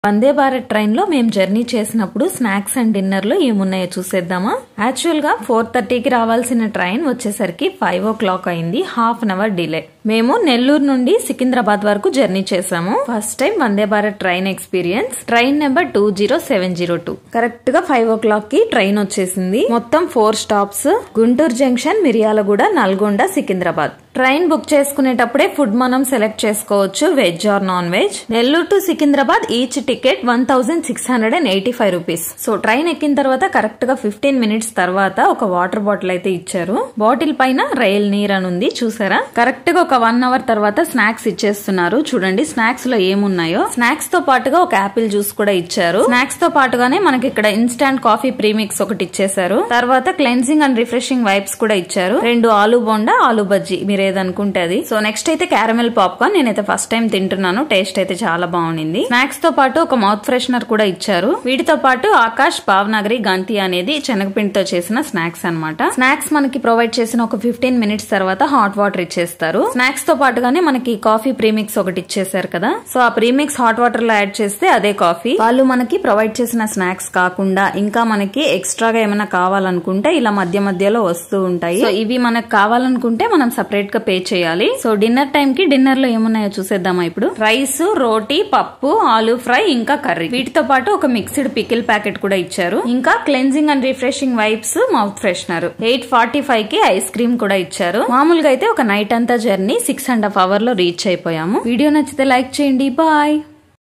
వందే Bharat train లో మేము journey చేసినప్పుడు స్నాక్స్ అండ్ డిన్నర్ లో ఏమున్నాయో చూసేద్దామా. యాక్చువల్ గా 4:30కి రావాల్సిన ట్రైన్ వచ్చేసరికి 5 o'clock అయింది. Half an hour delay. మేము నెల్లూరు నుండి సికింద్రాబాద్ వరకు జర్నీ చేసాము. First time Vande Bharat train experience. Train number 20702. Correct గా 5 o'clock కి ట్రైన్ వచ్చేసింది. మొత్తం 4 stops: Guntur junction, Miryalaguda, Nalgonda, Secunderabad. Train book చేసుకునేటప్పుడే ఫుడ్ మనం సెలెక్ట్ చేసుకోవచ్చు, veg or non veg. Nellore to Secunderabad each ticket 1685 rupees. So train ఎక్కిన తర్వాత కరెక్ట్ గా 15 minutes తర్వాత ఒక వాటర్ బాటిల్ అయితే ఇచ్చారు. బాటిల్ పైన రైల్ నీర్ అని ఉంది, చూసారా. కరెక్ట్ గా ఒక 1 hour తర్వాత స్నాక్స్ ఇచ్చేస్తున్నారు. చూడండి స్నాక్స్ లో ఏమున్నాయో. స్నాక్స్ తో పాటుగా ఒక యాపిల్ జ్యూస్ కూడా ఇచ్చారు. స్నాక్స్ తో పాటుగానే మనకి ఇక్కడ ఇన్స్టాంట్ కాఫీ ప్రీమిక్స్ ఒకటి ఇచ్చేసారు. తర్వాత క్లెన్సింగ్ అండ్ రిఫ్రెషింగ్ వైప్స్ కూడా ఇచ్చారు. 2 ఆలూ బోండా, ఆలూ బజ్జీ, మీరు ఏదనుకుంటే అది. సో నెక్స్ట్ అయితే క్యారమెల్ పాప్కార్న్. నేనైతే ఫస్ట్ టైం తింటున్నాను. టేస్ట్ అయితే చాలా బాగుంది. స్నాక్స్ తో పాటు ఒక మౌత్ ఫ్రెషనర్ కూడా ఇచ్చారు. వీటితో పాటు ఆకాష్ భావనగరి గంతి అనేది శనగపిండితో చేసిన స్నాక్స్ అన్నమాట. స్నాక్స్ మనకి ప్రొవైడ్ చేసిన ఒక 15 minutes తర్వాత హాట్ వాటర్ ఇచ్చేస్తారు. స్నాక్స్ తో పాటుగానే మనకి కాఫీ ప్రీమిక్స్ ఒకటి ఇచ్చేసారు కదా. సో ఆ ప్రీమిక్స్ హాట్ వాటర్ లో యాడ్ చేస్తే అదే కాఫీ. వాళ్ళు మనకి ప్రొవైడ్ చేసిన స్నాక్స్ కాకుండా ఇంకా మనకి ఎక్స్ట్రాగా ఏమైనా కావాలనుకుంటే ఇలా మధ్య మధ్యలో వస్తూ ఉంటాయి. సో ఇవి మనకు కావాలనుకుంటే మనం సపరేట్ గా పే చేయాలి. సో డిన్నర్ టైం కి డిన్నర్ లో ఏమున్నాయో చూసేద్దామా ఇప్పుడు. రైస్, రోటీ, పప్పు, ఆలూ ఫ్రై, ఇంకా కర్రీ. వీటితో పాటు ఒక మిక్స్డ్ పికిల్ ప్యాకెట్ కూడా ఇచ్చారు. ఇంకా cleansing and refreshing wipes, mouth freshener. 8:45 కి ఐస్ క్రీమ్ కూడా ఇచ్చారు. మామూలుగా అయితే ఒక నైట్ అంతా జర్నీ 6.5 hours లో రీచ్ అయిపోయాము. వీడియో నచ్చితే లైక్ చేయండి. బాయ్.